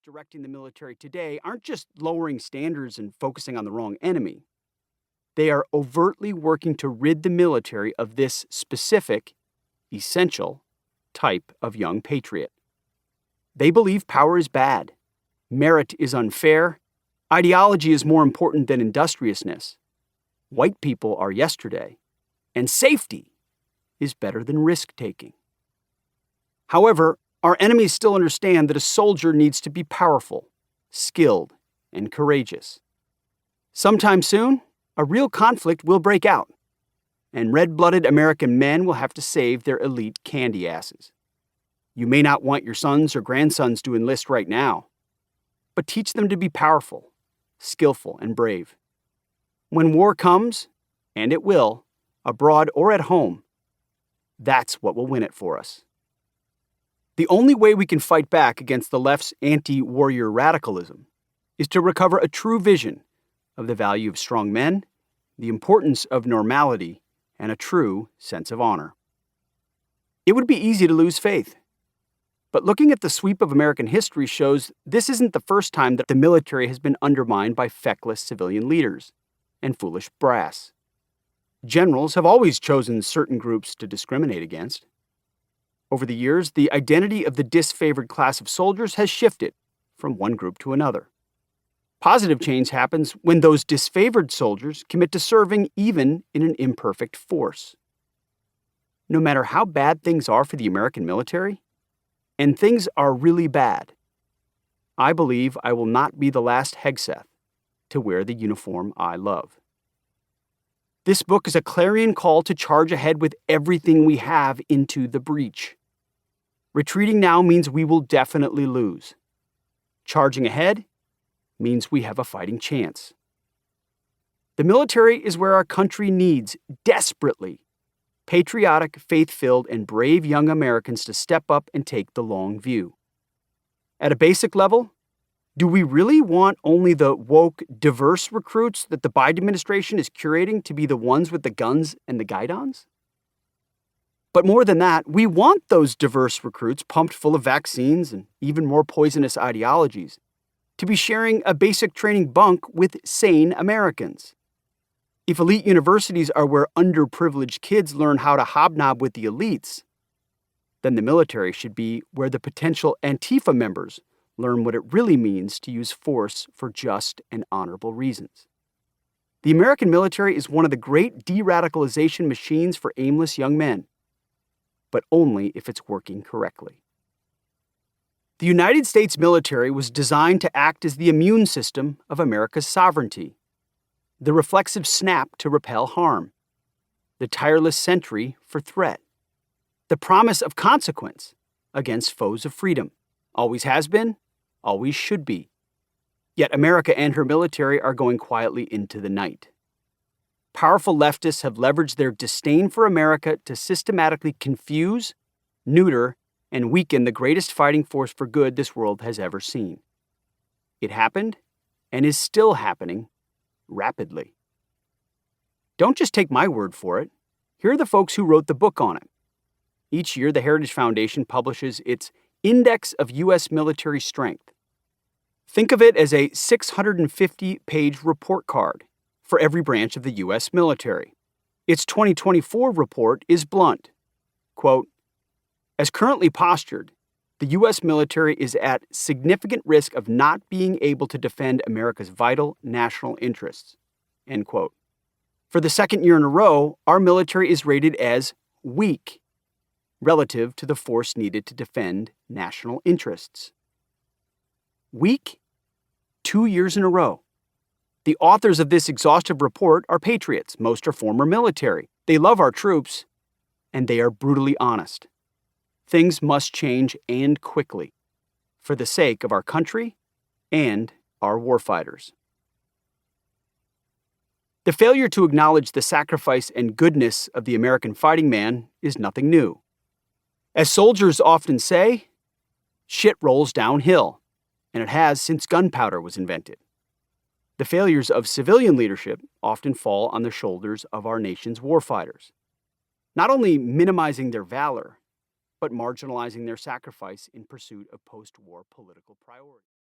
directing the military today aren't just lowering standards and focusing on the wrong enemy. They are overtly working to rid the military of this specific, essential type of young patriot. They believe power is bad, merit is unfair, ideology is more important than industriousness, white people are yesterday, and safety is better than risk-taking. However, our enemies still understand that a soldier needs to be powerful, skilled, and courageous. Sometime soon, a real conflict will break out, and red-blooded American men will have to save their elite candy asses. You may not want your sons or grandsons to enlist right now, but teach them to be powerful, skillful, and brave. When war comes, and it will, abroad or at home, that's what will win it for us. The only way we can fight back against the left's anti-warrior radicalism is to recover a true vision of the value of strong men, the importance of normality, and a true sense of honor. It would be easy to lose faith. But looking at the sweep of American history shows this isn't the first time that the military has been undermined by feckless civilian leaders and foolish brass. Generals have always chosen certain groups to discriminate against. Over the years, the identity of the disfavored class of soldiers has shifted from one group to another. Positive change happens when those disfavored soldiers commit to serving even in an imperfect force. No matter how bad things are for the American military, and things are really bad, I believe I will not be the last Hegseth to wear the uniform I love. This book is a clarion call to charge ahead with everything we have into the breach. Retreating now means we will definitely lose. Charging ahead means we have a fighting chance. The military is where our country needs, desperately, patriotic, faith-filled, and brave young Americans to step up and take the long view. At a basic level, do we really want only the woke, diverse recruits that the Biden administration is curating to be the ones with the guns and the guidons? But more than that, we want those diverse recruits pumped full of vaccines and even more poisonous ideologies to be sharing a basic training bunk with sane Americans. If elite universities are where underprivileged kids learn how to hobnob with the elites, then the military should be where the potential Antifa members learn what it really means to use force for just and honorable reasons. The American military is one of the great de-radicalization machines for aimless young men, but only if it's working correctly. The United States military was designed to act as the immune system of America's sovereignty, the reflexive snap to repel harm, the tireless sentry for threat, the promise of consequence against foes of freedom. Always has been, always should be. Yet America and her military are going quietly into the night. Powerful leftists have leveraged their disdain for America to systematically confuse, neuter, and weaken the greatest fighting force for good this world has ever seen. It happened, and is still happening, rapidly. Don't just take my word for it. Here are the folks who wrote the book on it. Each year, the Heritage Foundation publishes its Index of U.S. Military Strength. Think of it as a 650-page report card for every branch of the U.S. military. Its 2024 report is blunt. Quote, "As currently postured, the U.S. military is at significant risk of not being able to defend America's vital national interests." End quote. For the second year in a row, our military is rated as weak relative to the force needed to defend national interests. Weak? 2 years in a row. The authors of this exhaustive report are patriots. Most are former military. They love our troops, and they are brutally honest. Things must change, and quickly, for the sake of our country and our warfighters. The failure to acknowledge the sacrifice and goodness of the American fighting man is nothing new. As soldiers often say, shit rolls downhill, and it has since gunpowder was invented. The failures of civilian leadership often fall on the shoulders of our nation's warfighters, not only minimizing their valor, but marginalizing their sacrifice in pursuit of post-war political priorities.